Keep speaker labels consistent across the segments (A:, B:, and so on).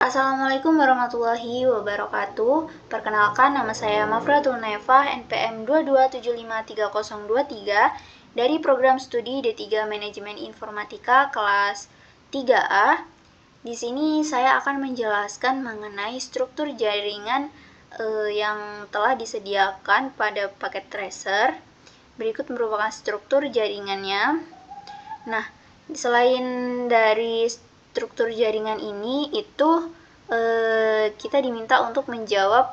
A: Assalamualaikum warahmatullahi wabarakatuh. Perkenalkan, nama saya Mafratul Naifah, NPM 227533023 dari program studi D3 Manajemen Informatika kelas 3A. Di sini saya akan menjelaskan mengenai struktur jaringan yang telah disediakan pada paket tracer. Berikut merupakan struktur jaringannya. Nah, selain dari struktur jaringan ini, kita diminta untuk menjawab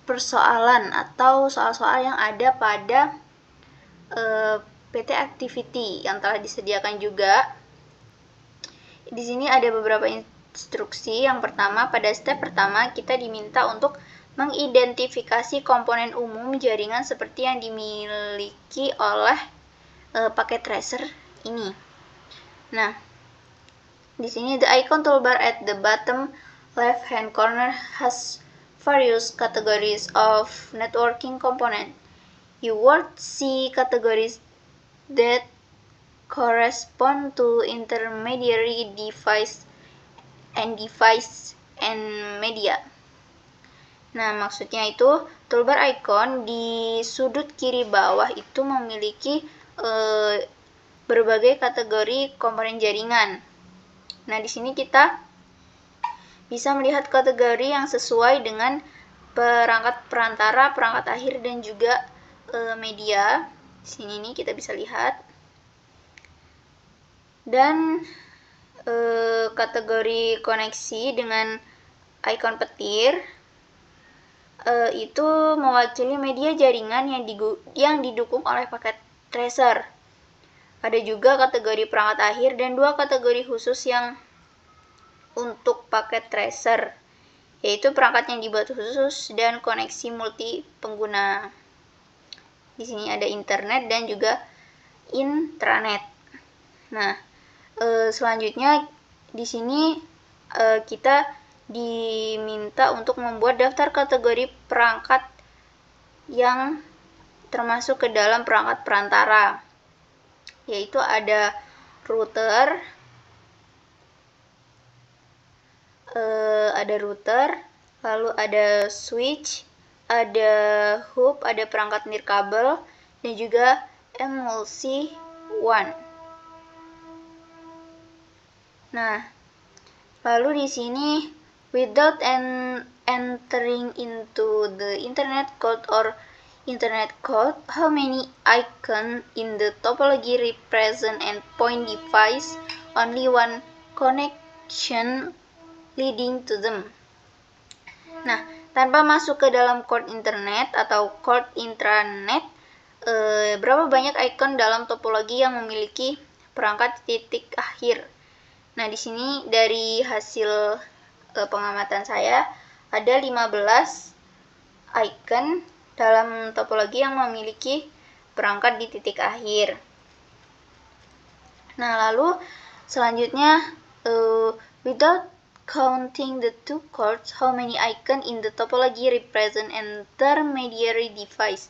A: persoalan atau soal-soal yang ada pada PT Activity yang telah disediakan juga. Di sini ada beberapa instruksi. Yang pertama, pada step pertama kita diminta untuk mengidentifikasi komponen umum jaringan seperti yang dimiliki oleh paket tracer ini. Nah, di sini the icon toolbar at the bottom left hand corner has various categories of networking component. You would see categories that correspond to intermediary device and media. Nah, maksudnya itu toolbar icon di sudut kiri bawah itu memiliki berbagai kategori komponen jaringan. Nah, di sini kita bisa melihat kategori yang sesuai dengan perangkat perantara, perangkat akhir, dan juga media. Di sini nih kita bisa lihat. Dan kategori koneksi dengan ikon petir itu mewakili media jaringan yang didukung oleh paket tracer. Ada juga kategori perangkat akhir dan dua kategori khusus yang untuk paket tracer, yaitu perangkat yang dibuat khusus dan koneksi multi pengguna. Di sini ada internet dan juga intranet. Nah, selanjutnya di sini kita diminta untuk membuat daftar kategori perangkat yang termasuk ke dalam perangkat perantara, yaitu ada router, lalu ada switch, ada hub, ada perangkat nirkabel, dan juga MLC1. Nah, lalu di sini without entering into the internet code or internet code, how many icons in the topology represent endpoint device? Only one connection leading to them. Nah, tanpa masuk ke dalam core internet atau core intranet, berapa banyak icon dalam topologi yang memiliki perangkat titik akhir? Nah, di sini dari hasil pengamatan saya ada 15 icon dalam topologi yang memiliki perangkat di titik akhir. Nah, lalu selanjutnya without counting the two chords, how many icon in the topology represent intermediary device?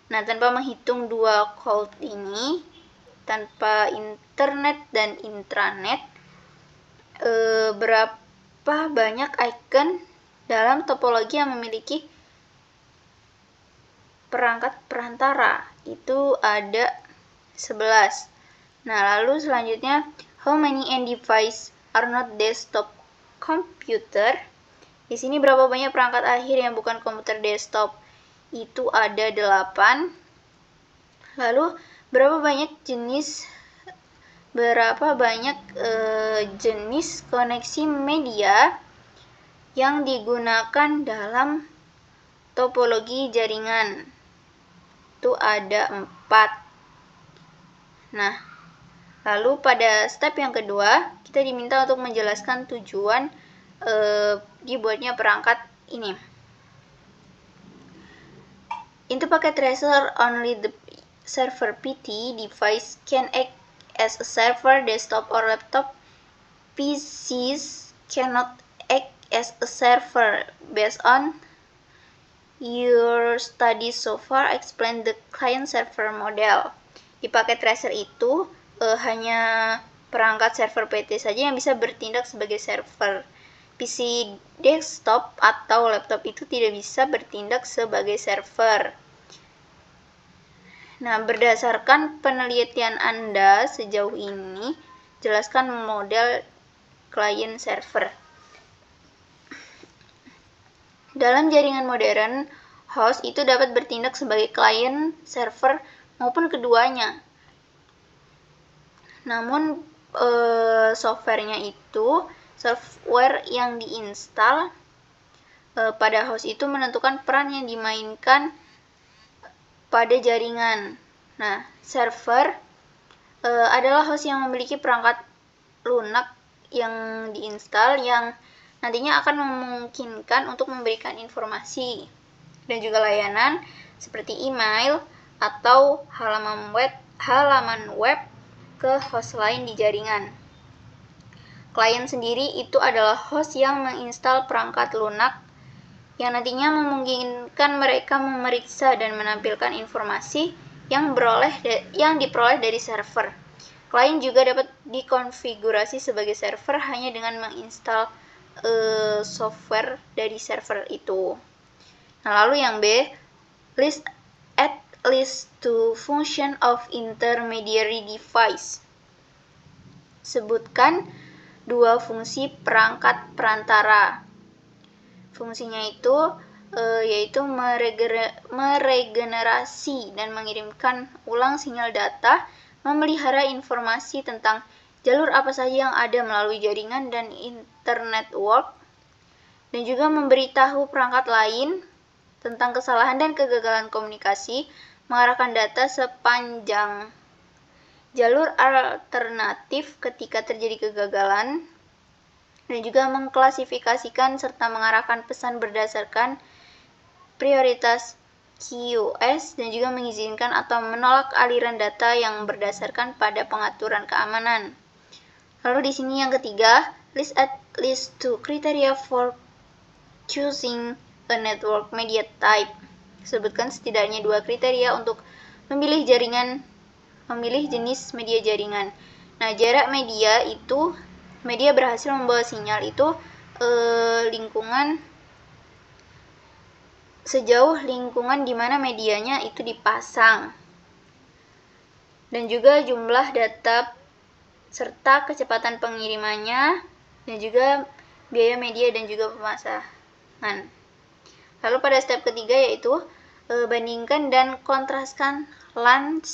A: Nah, tanpa menghitung dua chord ini, tanpa internet dan intranet, berapa banyak icon dalam topologi yang memiliki perangkat perantara? Itu ada 11. Nah, lalu selanjutnya, how many end device are not desktop computer? Di sini berapa banyak perangkat akhir yang bukan komputer desktop? Itu ada 8. Lalu berapa banyak jenis koneksi media yang digunakan dalam topologi jaringan? Itu ada 4. Nah, lalu pada step yang kedua, kita diminta untuk menjelaskan tujuan dibuatnya perangkat ini. Into packet tracer, only the server PT device can act as a server. Desktop or laptop PCs cannot act as a server. Based on your study so far, explain the client server model. Di paket tracer itu hanya perangkat server PT saja yang bisa bertindak sebagai server. PC desktop atau laptop itu tidak bisa bertindak sebagai server. Nah, berdasarkan penelitian Anda sejauh ini, jelaskan model client server. Dalam jaringan modern, host itu dapat bertindak sebagai client server maupun keduanya. Namun, software yang diinstal pada host itu menentukan peran yang dimainkan pada jaringan. Nah, server adalah host yang memiliki perangkat lunak yang diinstal yang nantinya akan memungkinkan untuk memberikan informasi dan juga layanan seperti email atau halaman web ke host lain di jaringan. Klien sendiri itu adalah host yang menginstal perangkat lunak yang nantinya memungkinkan mereka memeriksa dan menampilkan informasi yang diperoleh dari server. Klien juga dapat dikonfigurasi sebagai server hanya dengan menginstal software dari server itu. Nah, lalu yang B, list to function of intermediary device. Sebutkan dua fungsi perangkat perantara. Fungsinya itu yaitu meregenerasi dan mengirimkan ulang sinyal data, memelihara informasi tentang jalur apa saja yang ada melalui jaringan dan internetwork, dan juga memberitahu perangkat lain tentang kesalahan dan kegagalan komunikasi, mengarahkan data sepanjang jalur alternatif ketika terjadi kegagalan, dan juga mengklasifikasikan serta mengarahkan pesan berdasarkan prioritas QoS, dan juga mengizinkan atau menolak aliran data yang berdasarkan pada pengaturan keamanan. Lalu di sini yang ketiga, list at least 2 criteria for choosing a network media type. Sebutkan setidaknya 2 kriteria untuk memilih jenis media jaringan. Nah, jarak media itu media berhasil membawa sinyal itu sejauh lingkungan di mana medianya itu dipasang, dan juga jumlah data serta kecepatan pengirimannya, dan juga biaya media dan juga pemasangan. Lalu pada step ketiga yaitu bandingkan dan kontraskan LAN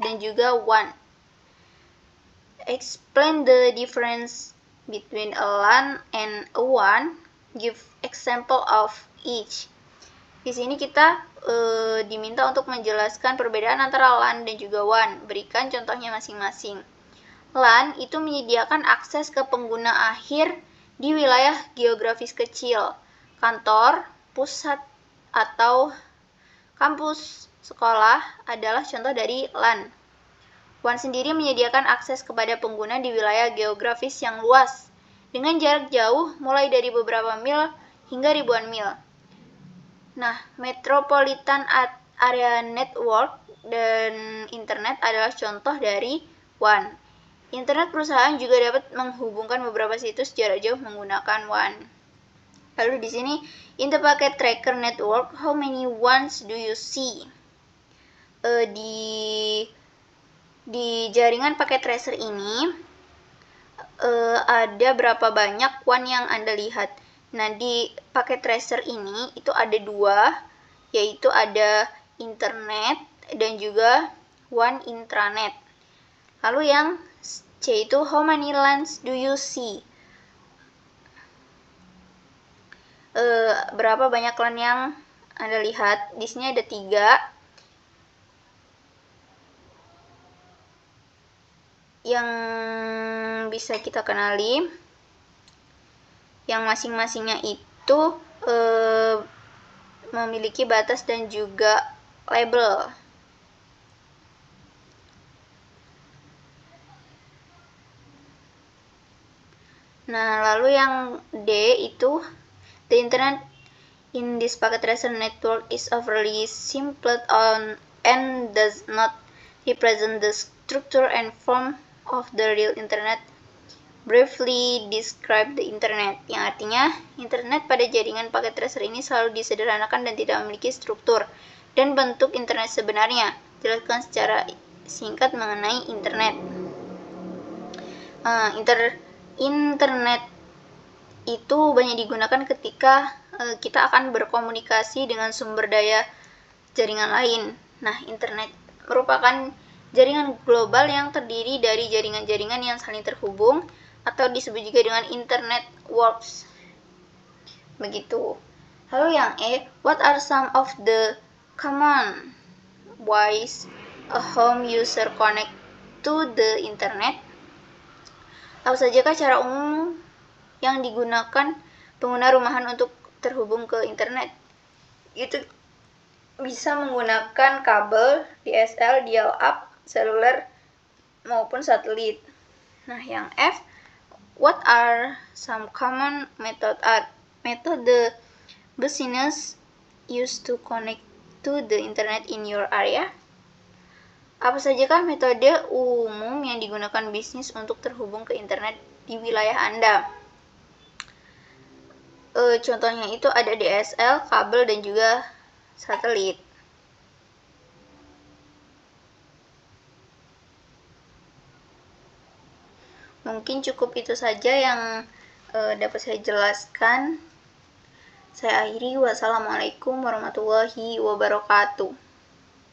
A: dan juga WAN. Explain the difference between a LAN and a WAN. Give example of each. Di sini kita diminta untuk menjelaskan perbedaan antara LAN dan juga WAN. Berikan contohnya masing-masing. LAN itu menyediakan akses ke pengguna akhir di wilayah geografis kecil. Kantor, pusat, atau kampus sekolah adalah contoh dari LAN. WAN sendiri menyediakan akses kepada pengguna di wilayah geografis yang luas, dengan jarak jauh mulai dari beberapa mil hingga ribuan mil. Nah, Metropolitan Area Network dan Internet adalah contoh dari WAN. Internet perusahaan juga dapat menghubungkan beberapa situs jarak jauh menggunakan WAN. Lalu di sini, in the packet tracker network, how many WANs do you see? Di jaringan packet tracer ini ada berapa banyak WAN yang Anda lihat? Nah, di packet tracer ini itu ada 2, yaitu ada internet dan juga WAN intranet. Lalu yang C itu how many LANs do you see? Berapa banyak LAN yang Anda lihat? Di sini ada 3 yang bisa kita kenali, yang masing-masingnya itu memiliki batas dan juga label. Nah, lalu yang D itu the internet in this packet tracer network is overly simplified and does not represent the structure and form of the real internet briefly describe the internet, yang artinya internet pada jaringan paket tracer ini selalu disederhanakan dan tidak memiliki struktur dan bentuk internet sebenarnya. Jelaskan secara singkat mengenai internet. Internet itu banyak digunakan ketika kita akan berkomunikasi dengan sumber daya jaringan lain. Nah, internet merupakan jaringan global yang terdiri dari jaringan-jaringan yang saling terhubung atau disebut juga dengan internet works. Begitu. Lalu yang E, what are some of the common ways a home user connect to the internet? Apa sajakah cara umum yang digunakan pengguna rumahan untuk terhubung ke internet? Itu bisa menggunakan kabel, DSL, dial-up, seluler, maupun satelit. Nah, yang F, what are some common method business used to connect to the internet in your area? Apa sajakah metode umum yang digunakan bisnis untuk terhubung ke internet di wilayah Anda? Contohnya itu ada DSL, kabel, dan juga satelit. Mungkin cukup itu saja yang dapat saya jelaskan. Saya akhiri. Wassalamualaikum warahmatullahi wabarakatuh.